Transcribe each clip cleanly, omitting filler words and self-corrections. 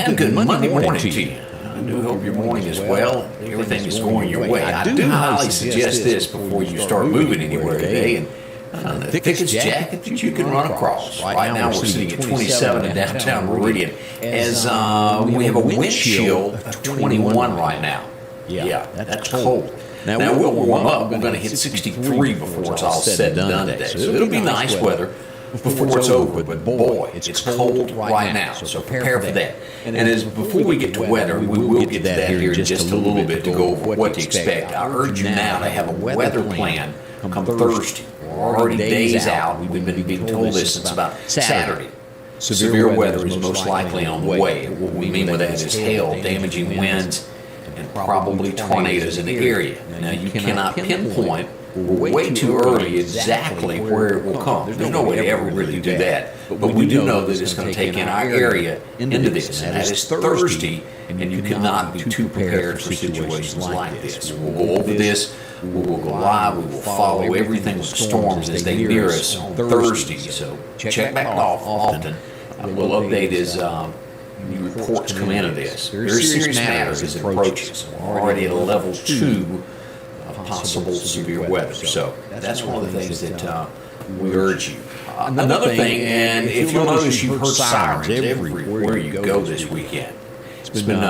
And good Monday morning to you. I do hope your morning is well. Everything is going your way. I do highly suggest this before you start moving anywhere today. And the thickest jacket that you can run across. Right now we're sitting at 27 in downtown Meridian as we have a wind chill of 21 right now. Yeah, that's cold. Now we'll warm up. We're going to hit 63 before it's all said and done today. So it'll be nice weather before it's over, but boy, it's cold right now, so prepare for that. And as before we get to weather, we will get to that here in just a little bit to go over what to expect. I urge you now to have a weather plan come Thursday. We're already days out. We've been being told this since about Saturday. Severe weather is most likely on the way. What we mean by that is hail, damaging winds, and probably tornadoes in the area. Now, you cannot pinpoint. We're way too early exactly where it will come. There's no way to ever really do that. But we do know that it's going to take in our area into this, and that is Thursday, and you cannot be too prepared for situations like this. We'll go over this. We will go live. We will follow everything with storms as they near us on Thursday. So check back often. We'll update as new reports come into this. Very serious matters as it approaches. We're already at a level 2 of possible severe weather. So that's one of the things that we urge you. Another thing, and if you'll notice, you've heard sirens everywhere you go this weekend. It's been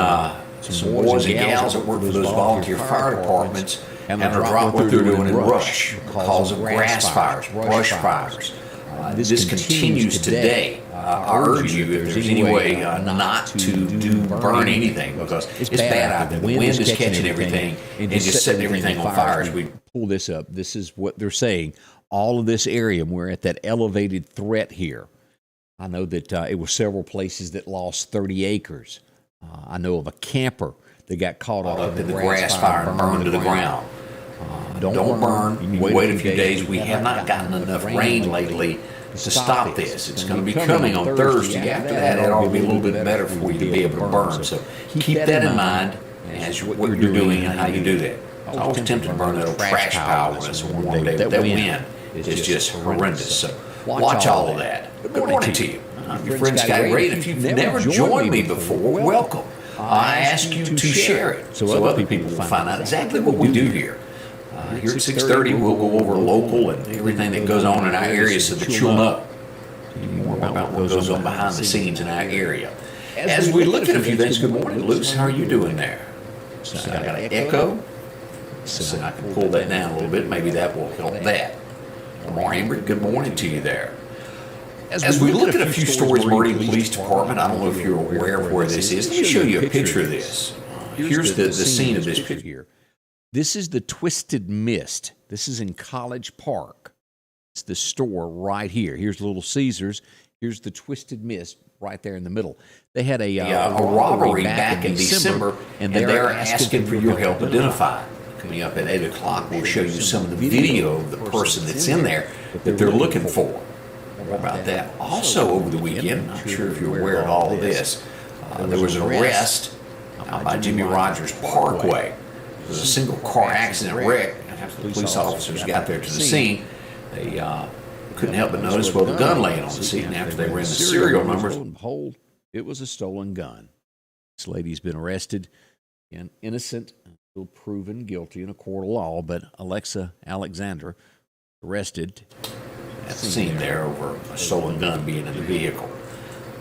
some boys and gals that work for those volunteer fire departments having to drop what they're doing in Rush because of grass fires, brush fires. This continues today. I urge you, if there's any way not to burn anything, because it's bad out there. The wind is catching everything and just setting everything on fire. As we pull this up, this is what they're saying. All of this area, we're at that elevated threat here. I know that it was several places that lost 30 acres. I know of a camper that got caught up in the grass fire and burned to the ground. Don't burn. Wait a few days. We have not gotten enough rain lately to stop this. It's going to be coming on Thursday. After that, it ought to be a little bit better for you to be able to burn. So keep that in mind as what you're doing and how you do that. I was tempted to burn that old trash pile when it's a warm day. That wind is just horrendous. So watch all of that. Good morning to you. I'm your friend Scotty Ray, and if you've never joined me before, welcome. I ask you to share it so other people will find out exactly what we do here. Here at 6:30, we'll go over local and everything that goes on in our area so that you'll know more about what goes on behind the scenes in our area. As we look at a few things, good morning, Luce. How are you doing there? So I got an echo, so I can pull that down a little bit. Maybe that will help that. Amber, good morning to you there. As we look at a few stories, Meridian Police Department, I don't know if you're aware of where this is. Let me show you a picture of this. Here's the scene of this picture here. This is the Twisted Mist. This is in College Park. It's the store right here. Here's Little Caesars. Here's the Twisted Mist right there in the middle. They had a robbery back in December, and they're asking for your help identifying. Coming up at 8 o'clock, we'll show you some of the video of the person that's in there that they're looking for. More about that. Also over the weekend, I'm not sure if you're aware of all of this, there was an arrest out by Jimmy Rogers Parkway. It was a single car accident wreck. After the police officers got there to the scene, they couldn't help but notice, the gun laying on the seat. And after they ran the serial numbers, behold, it was a stolen gun. This lady's been arrested and innocent until proven guilty in a court of law. But Alexa Alexander arrested at the scene there over a stolen gun being in the vehicle.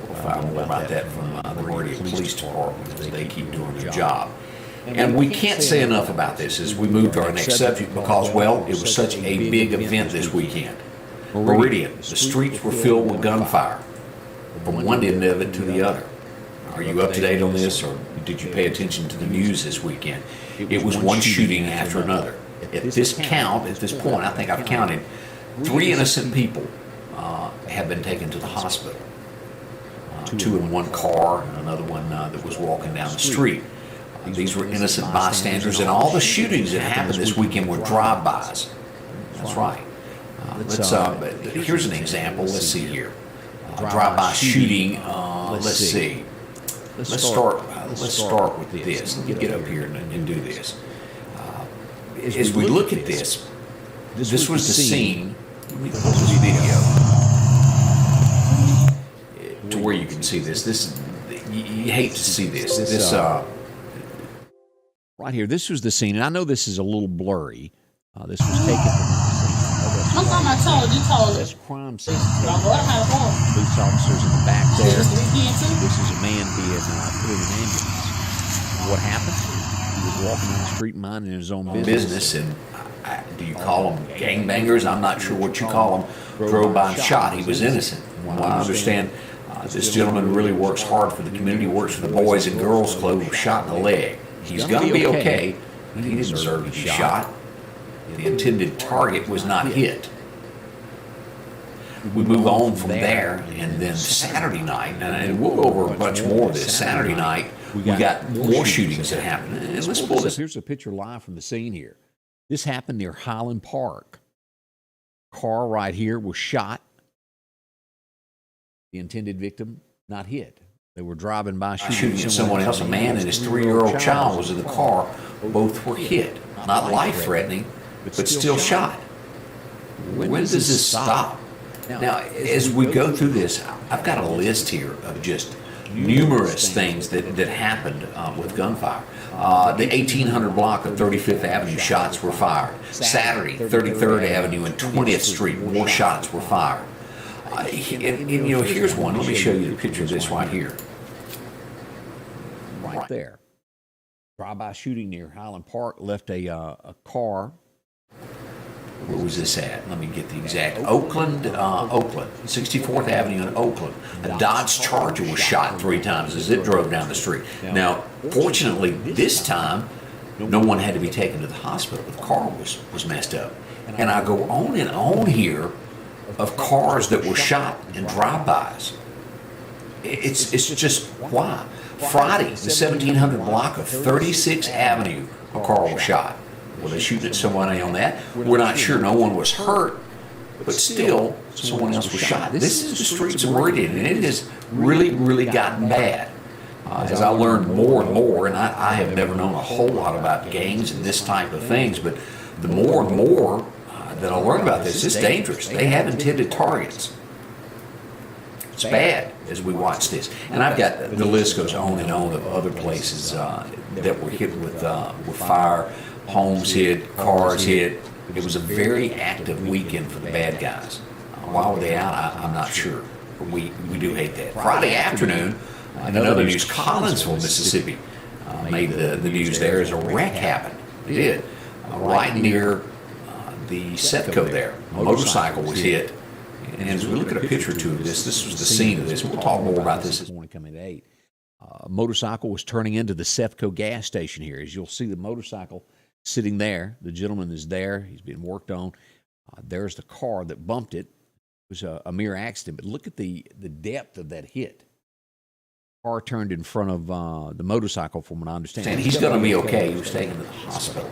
We'll find more about that from the Meridian Police Department as they keep doing their job. And we can't say enough about this as we move to our next subject because, well, it was such a big event this weekend. Meridian, the streets were filled with gunfire from one end of it to the other. Are you up to date on this, or did you pay attention to the news this weekend? It was one shooting after another. At this count, at this point, I think I've counted 3 innocent people have been taken to the hospital. 2 in one car and another one that was walking down the street. These were innocent bystanders, and all the shootings that happened this weekend were drive-bys. That's right. Here's an example. Let's see here. Drive-by shooting. Let's see. Let's start with this. Let me get up here and do this. As we look at this, this was the scene. Let me pull this video to where you can see this. you hate to see this. Right here, this was the scene, and I know this is a little blurry. This was taken from the scene. I'm talking about told. That's crime scene. Police officers in the back there. This is a man being put in an ambulance. What happened? He was walking down the street minding his own business. And do you call them gangbangers? I'm not sure what you call them. Drove by and shot. He was innocent. From what I understand, this gentleman really works hard for the community, works for the Boys and Girls Club, was shot in the leg. He's going to be okay, but he didn't deserve to be shot. The intended target was not hit. We move on from there, and then Saturday night, and we'll go over a bunch more of this. Saturday night, we got more shootings that happened. And let's pull this. Here's a picture live from the scene here. This happened near Highland Park. Car right here was shot. The intended victim not hit. They were driving by shooting at someone else. A man and his 3-year-old child was in the car. Both were hit. Not life-threatening, but still shot. When does this stop? Now, as we go through this, I've got a list here of just numerous things that happened with gunfire. The 1800 block of 35th Avenue, shots were fired. Saturday, 33rd Avenue and 20th Street, more shots were fired. And here's one. Let me show you the picture of this right here. Right there. Drive-by shooting near Highland Park left a car. Where was this at? Let me get the exact. Oakland, 64th Avenue in Oakland. A Dodge Charger was shot 3 times as it drove down the street. Now, fortunately, this time, no one had to be taken to the hospital. The car was messed up. And I go on and on here of cars that were shot in drive-bys. It's just why? Friday, the 1700 block of 36th Avenue, a car was shot. Were they shooting at somebody on that? We're not sure. No one was hurt, but still, someone else was shot. This is the streets of Meridian, and it has really, really gotten bad. As I learned more and more, and I have never known a whole lot about gangs and this type of things, but the more and more that I learn about this, it's dangerous. They have intended targets. It's bad as we watch this. And I've got, the list goes on and on of other places that were hit with fire, homes hit, cars hit. It was a very active weekend for the bad guys. Why were they out? I'm not sure. But we do hate that. Friday afternoon, in other news, Collinsville, Mississippi made the news there as a wreck happened. It did. Right near the Setco there. A motorcycle was hit. And as we look at a picture or two of this was the scene of this. We'll talk more about this this morning coming at 8. A motorcycle was turning into the Sefco gas station here. As you'll see the motorcycle sitting there. The gentleman is there. He's being worked on. There's the car that bumped it. It was a mere accident. But look at the depth of that hit. Car turned in front of the motorcycle, from what I understand. And he's going to be okay. He was taken to the hospital.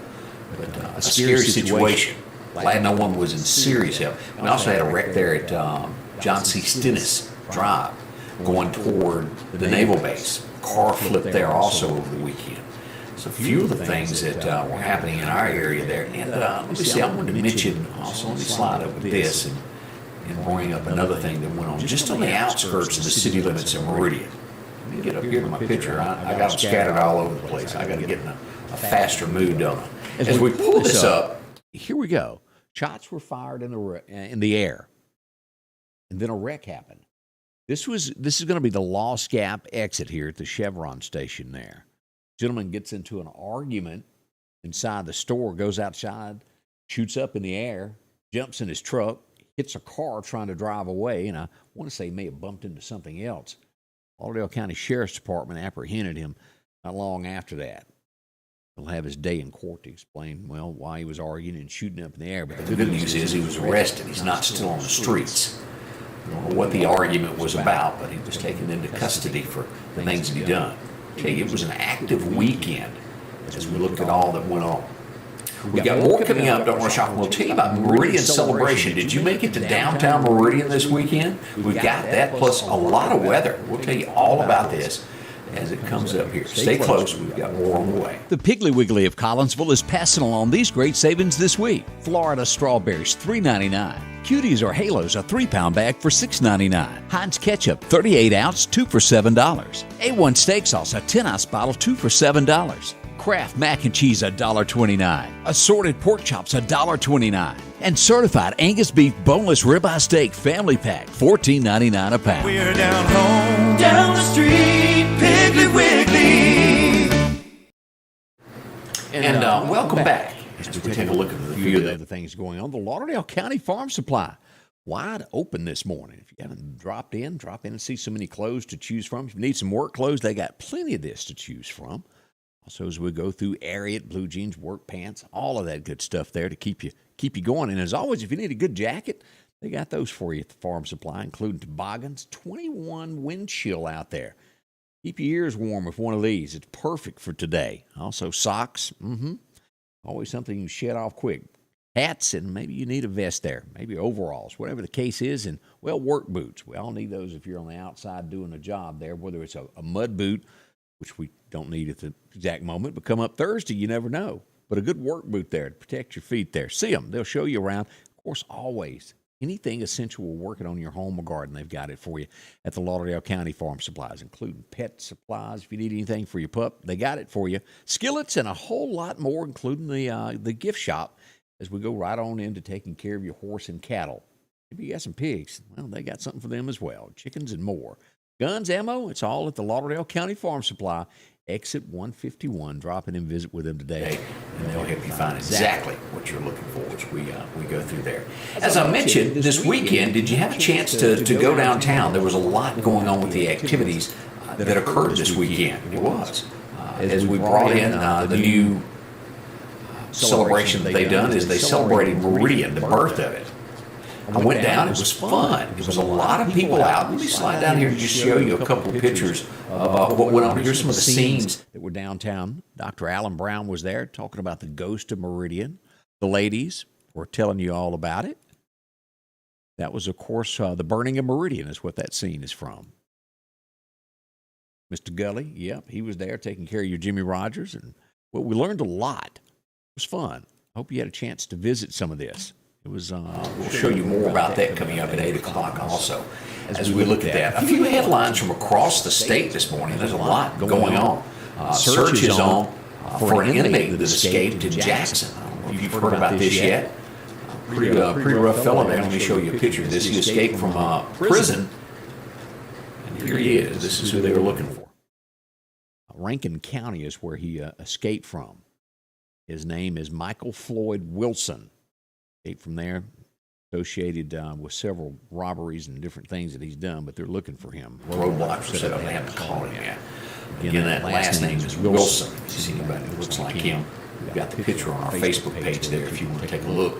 But a scary situation. Glad no one was in serious help. We also had a wreck there at John C. Stennis Drive going toward the naval base. Car flipped there also over the weekend. So a few of the things that were happening in our area there. And let me see, I wanted to mention also, let me slide over this and bring up another thing that went on just on the outskirts of the city limits of Meridian. Let me get up here to my picture. I got them scattered all over the place. I got to get in a faster mood, don't I? As we pull this up, here we go. Shots were fired in the air, and then a wreck happened. This is going to be the Lost Gap exit here at the Chevron station there. Gentleman gets into an argument inside the store, goes outside, shoots up in the air, jumps in his truck, hits a car trying to drive away, and I want to say he may have bumped into something else. Lauderdale County Sheriff's Department apprehended him not long after that. He'll have his day in court to explain, well, why he was arguing and shooting up in the air. But the good news is he was arrested. He's not still on the streets. I don't know what the argument was about, but he was taken into custody for the things that he done. Okay, it was an active weekend as we looked at all that went on. We got more coming up. Don't rush off. We'll tell you about Meridian Celebration. Did you make it to downtown Meridian this weekend? We've got that, plus a lot of weather. We'll tell you all about this as it comes up here. Stay close. We've got more on the way. The Piggly Wiggly of Collinsville is passing along these great savings this week. Florida strawberries, $3.99. Cuties or Halos, a 3-pound bag for $6.99. Heinz Ketchup, 38-ounce, 2 for $7. A1 Steak Sauce, a 10-ounce bottle, 2 for $7. Kraft Mac and Cheese, $1.29. Assorted Pork Chops, $1.29. And Certified Angus Beef Boneless Ribeye Steak Family Pack, $14.99 a pound. We're down home, down the street, Piggly Wiggly. And welcome back. As we take a look at a few of the the other things going on. The Lauderdale County Farm Supply, wide open this morning. If you haven't drop in and see so many clothes to choose from. If you need some work clothes, they got plenty of this to choose from. Also, as we go through Ariat, blue jeans, work pants, all of that good stuff there to keep you going. And as always, if you need a good jacket, they got those for you at the Farm Supply, including toboggans, 21 wind chill out there. Keep your ears warm with one of these. It's perfect for today. Also, socks, always something you can shed off quick. Hats, and maybe you need a vest there. Maybe overalls, whatever the case is. And, well, work boots. We all need those if you're on the outside doing a job there, whether it's a mud boot, which we don't need at the exact moment, but come up Thursday, you never know. But a good work boot there to protect your feet there. See them. They'll show you around. Of course, always, anything essential we're working on your home or garden, they've got it for you at the Lauderdale County Farm Supplies, including pet supplies. If you need anything for your pup, they got it for you. Skillets and a whole lot more, including the gift shop, as we go right on into taking care of your horse and cattle. Maybe you got some pigs. Well, they got something for them as well. Chickens and more. Guns, ammo, it's all at the Lauderdale County Farm Supply, exit 151. Drop in and visit with them today, and they'll help you find exactly what you're looking for as we go through there. As I mentioned, this weekend, did you have a chance to go downtown? There was a lot going on with the activities that occurred this weekend. It was. As we brought in the new celebration that they done is they celebrated Meridian, the birth of it. I went down. It was fun. There was a lot of people out. Let me slide down here and just show you a couple of pictures of what went on. Here's some of the scenes that were downtown. Dr. Alan Brown was there talking about the ghost of Meridian. The ladies were telling you all about it. That was, of course, the burning of Meridian is what that scene is from. Mr. Gully, yep, he was there taking care of your Jimmy Rogers. And well, we learned a lot. It was fun. I hope you had a chance to visit some of this. It was. We'll show you more about that coming up at 8 o'clock also as we look at that. A few headlines from across the state this morning. There's a lot going on. Search is on for an inmate that escaped in Jackson. I don't know if you've heard about this yet. Pretty rough fellow there. Let me show you a picture of this. He escaped from prison. And here he is. This is who they were looking for. Rankin County is where he escaped from. His name is Michael Floyd Wilson. Escaped from there, associated with several robberies and different things that he's done, but they're looking for him. Roadblocks were set up. They haven't called him yet. Again, that last name is Wilson. If you see anybody that looks like him, we've got the picture on our Facebook page there if you want to take a look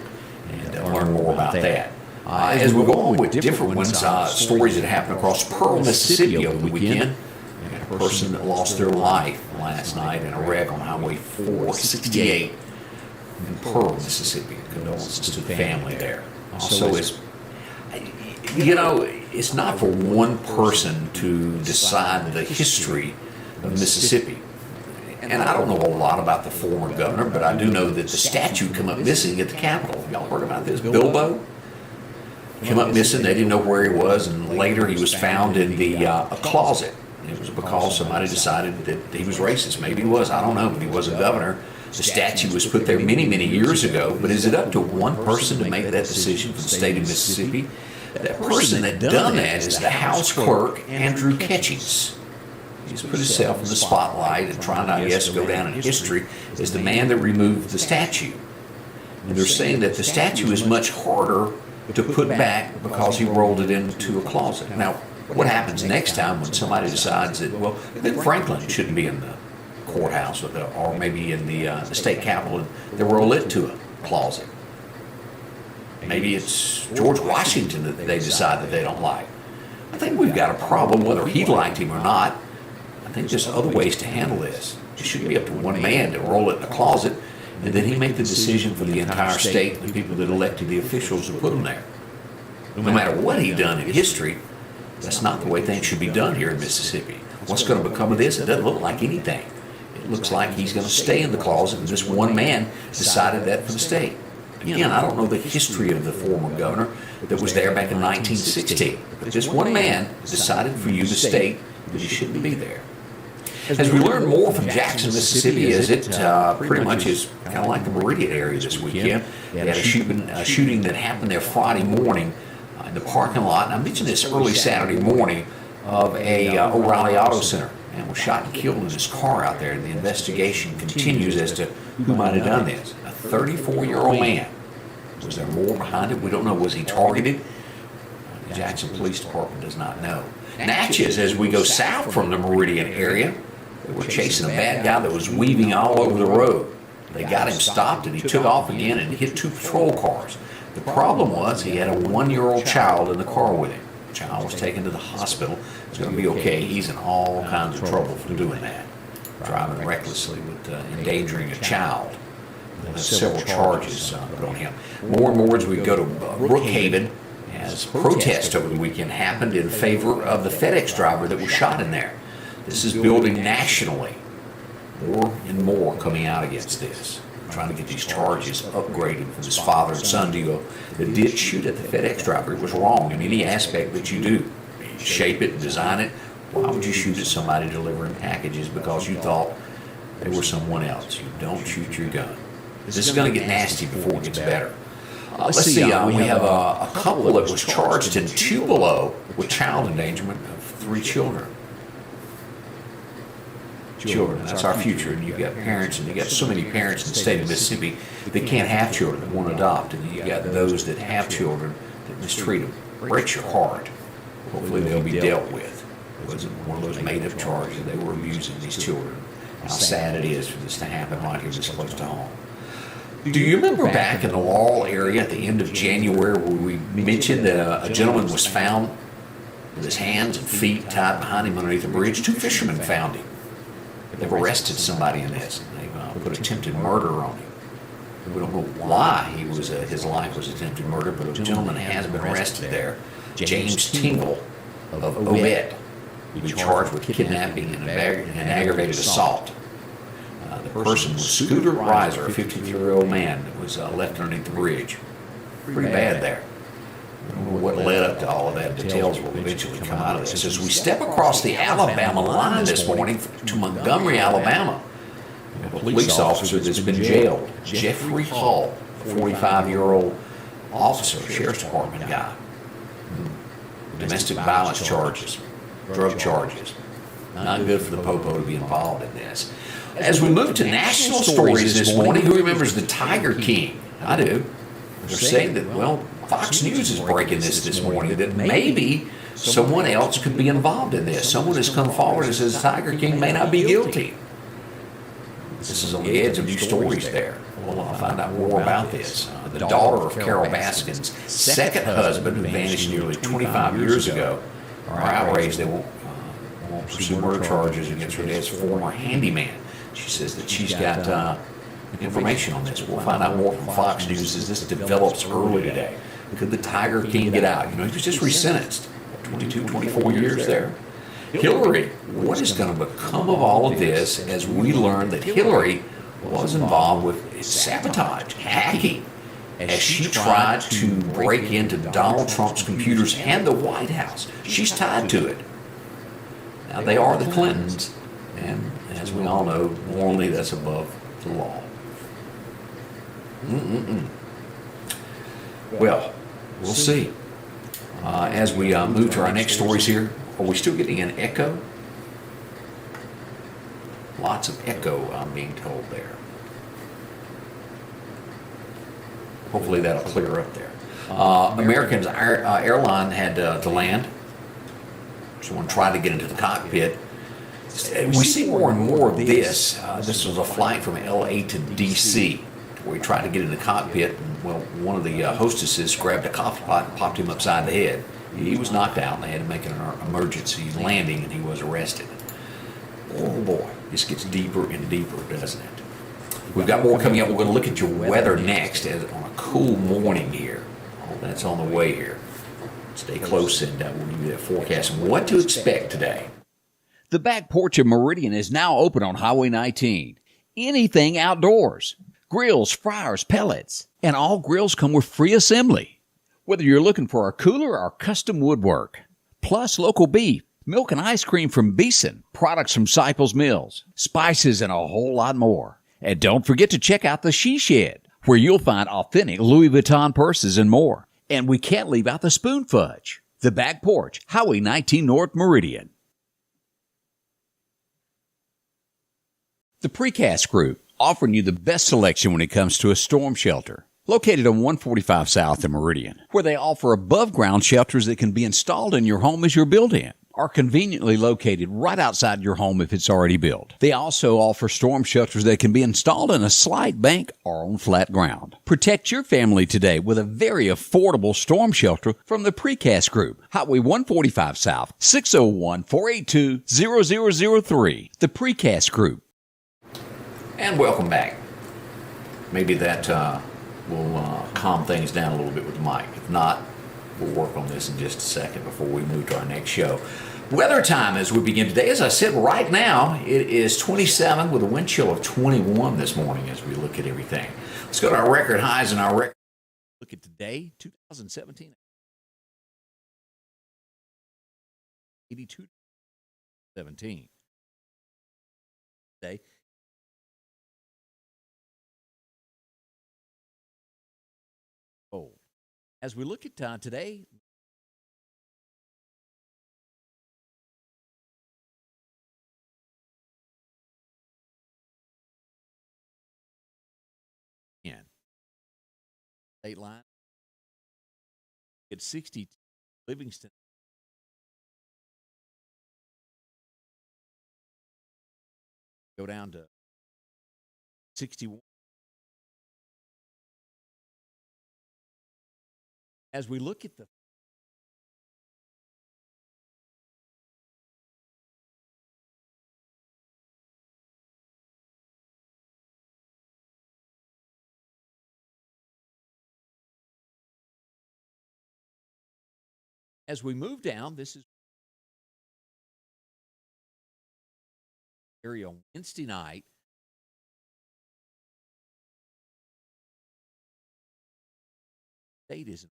and learn more about that. As we go on with different ones, stories that happened across Pearl, Mississippi over the weekend. We had a person that lost their life last night in a wreck on Highway 468 in Pearl, Mississippi. Condolences to the family there. Also, it's not for one person to decide the history of Mississippi. And I don't know a lot about the former governor, but I do know that the statue come up missing at the Capitol. Y'all heard about this? Bilbo came up missing. They didn't know where he was, and later he was found in a closet. It was because somebody decided that he was racist. Maybe he was. I don't know, but he was a governor. The statue was put there many, many years ago, but is it up to one person to make that decision for the state of Mississippi? That person that done that is the House Clerk, Andrew Ketchings. He's put himself in the spotlight and trying to, I guess, go down in history as the man that removed the statue. And they're saying that the statue is much harder to put back because he rolled it into a closet. Now, what happens next time when somebody decides that, well, Ben Franklin shouldn't be in the courthouse or maybe in the state capitol, and they roll it to a closet? Maybe it's George Washington that they decide that they don't like. I think we've got a problem whether he liked him or not. I think there's other ways to handle this. It shouldn't be up to one man to roll it in a closet, and then he make the decision for the entire state and the people that elected the officials to put him there. No matter what he done in history, that's not the way things should be done here in Mississippi. What's going to become of this? It doesn't look like anything. It looks like he's going to stay in the closet, and this one man decided that for the state. Again, I don't know the history of the former governor that was there back in 1916, but this one man decided for you to state that he shouldn't be there. As we learn more from Jackson, Mississippi, as it pretty much is kind of like the Meridian area this weekend. They had a shooting that happened there Friday morning in the parking lot. And I mentioned this early Saturday morning of a O'Reilly Auto Center. Man was shot and killed in his car out there. And the investigation continues as to who might have done this. A 34-year-old man. Was there more behind it? We don't know. Was he targeted? The Jackson Police Department does not know. Natchez, as we go south from the Meridian area, they were chasing a bad guy that was weaving all over the road. They got him stopped and he took off again and hit 2 patrol cars. The problem was he had a 1-year-old child in the car with him. The child was taken to the hospital. It's going to be okay. He's in all kinds of trouble for doing that. Driving recklessly with endangering a child. There's several charges put on him. More and more as we go to Brookhaven, as protests over the weekend happened in favor of the FedEx driver that was shot in there. This is building nationally. More and more coming out against this. Trying to get these charges upgraded from this father and son deal that did shoot at the FedEx driver. It was wrong in any aspect that you do. You shape it, design it. Why would you shoot at somebody delivering packages because you thought they were someone else? You don't shoot your gun. This is going to get nasty before it gets better. Let's see, we have a couple that was charged in Tupelo with child endangerment of 3 children. That's our future. And you've got parents, and you've got so many parents in the state of Mississippi that can't have children, that want to adopt. And you've got those that have children that mistreat them. Breaks your heart. Hopefully they'll be dealt with. It wasn't one of those made-up charges. They were abusing these children. How sad it is for this to happen right here this close to home. Do you remember back in the Laurel area at the end of January where we mentioned that a gentleman was found with his hands and feet tied behind him underneath a bridge? 2 fishermen found him. They've arrested somebody in this. They've put attempted murder on him. We don't know why his life was attempted murder, but a gentleman has been arrested there. James Tingle of Obed. He'll be charged with kidnapping and aggravated assault. The person was Scooter Reiser, a 53-year-old man that was left underneath the bridge. Pretty bad there. I don't know what led up to all of that. Details will eventually come out of this. As we step across the Alabama line this morning to Montgomery, Alabama, we have a police officer that's been jailed. Jeffrey Hall, 45-year-old officer, sheriff's department guy. Domestic violence charges, drug charges. Not good for the popo to be involved in this. As we move to national stories this morning, who remembers the Tiger King? I do. They're saying that, well, Fox News is breaking this morning, that maybe someone else could be involved in this. Someone has come forward and says Tiger King may not be guilty. This is on the edge of new stories there. Well, I'll find out more about this. The daughter of Carol Baskin's second husband, who vanished nearly 25 years ago, are outraged they won't pursue murder charges against her dad's former handyman. She says that she's got information on this. We'll find out more from Fox News as this develops early today. Could the Tiger King get out? You know, he was just resentenced. 22, 24 years there. Hillary, what is going to become of all of this as we learn that Hillary was involved with sabotage, hacking, as she tried to break into Donald Trump's computers and the White House? She's tied to it. Now, they are the Clintons, and as we all know, morally that's above the law. Well, we'll see. As we move to our next stories here, are we still getting an echo? Lots of echo, I'm being told there. Hopefully that'll clear up there. American's airline had to land. Someone tried to get into the cockpit. We see more and more of this. This was a flight from L.A. to D.C. where he tried to get in the cockpit. And, well, one of the hostesses grabbed a coffee pot and popped him upside the head. He was knocked out, and they had to make an emergency landing, and he was arrested. Oh, boy. This gets deeper and deeper, doesn't it? We've got more coming up. We're going to look at your weather next on a cool morning here. Oh, that's on the way here. Stay close, and we'll give you that forecast and what to expect today. The back porch of Meridian is now open on Highway 19. Anything outdoors. Grills, fryers, pellets. And all grills come with free assembly. Whether you're looking for a cooler or custom woodwork, plus local beef, milk and ice cream from Beeson, products from Cyples Mills, spices, and a whole lot more. And don't forget to check out the She Shed, where you'll find authentic Louis Vuitton purses and more. And we can't leave out the Spoon Fudge. The Back Porch, Highway 19 North Meridian. The Precast Group, offering you the best selection when it comes to a storm shelter. Located on 145 South in Meridian, where they offer above-ground shelters that can be installed in your home as you're built-in, or conveniently located right outside your home if it's already built. They also offer storm shelters that can be installed in a slight bank or on flat ground. Protect your family today with a very affordable storm shelter from the Precast Group. Highway 145 South, 601-482-0003. The Precast Group. And welcome back. Maybe that will calm things down a little bit with the mic. If not, we'll work on this in just a second before we move to our next show. Weather time as we begin today. As I said, right now it is 27 with a wind chill of 21 this morning as we look at everything. Let's go to our record highs and our record. Look at today, 2017. 82, 17. Today. Oh, as we look at today, state line at 60, Livingston. Go down to 61. As we look at the as we move down, this is area on Wednesday night. State isn't.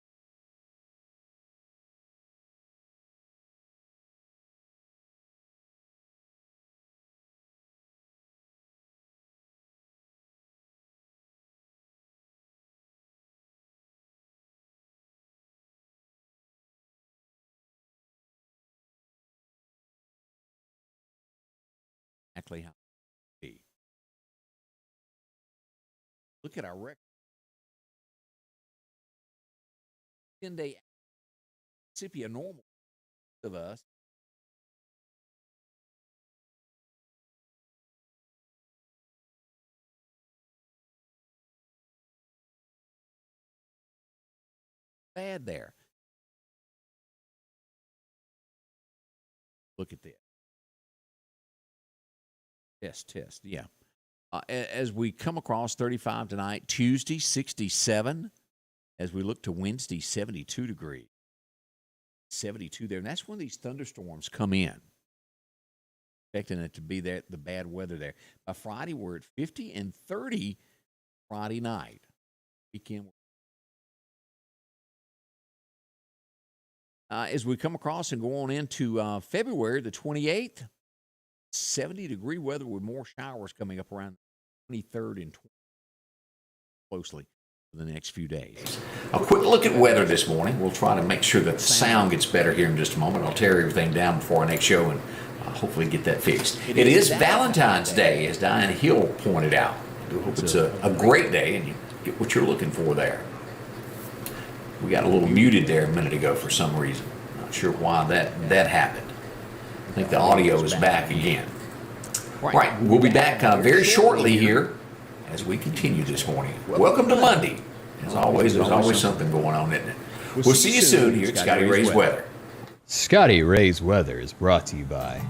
Exactly how it be. Look at our record. 10-day Mississippi, a normal of us. Bad there. Look at this. Test. Yeah. As we come across 35 tonight, Tuesday, 67. As we look to Wednesday, 72 degrees. 72 there. And that's when these thunderstorms come in. Expecting it to be there, the bad weather there. By Friday, we're at 50 and 30 Friday night. Weekend. As we come across and go on into February, the 28th, 70-degree weather with more showers coming up around the 23rd and 20th closely for the next few days. A quick look at weather this morning. We'll try to make sure that the sound gets better here in just a moment. I'll tear everything down before our next show and hopefully get that fixed. It is Valentine's Day, as Diane Hill pointed out. I do hope it's a great day and you get what you're looking for there. We got a little muted there a minute ago for some reason. Not sure why that happened. I think the audio is back again. Right, we'll be back very shortly here as we continue this morning. Welcome to Monday. As always, there's always something going on, isn't it? We'll see you soon here at Scotty Ray's Weather. Scotty Ray's Weather is brought to you by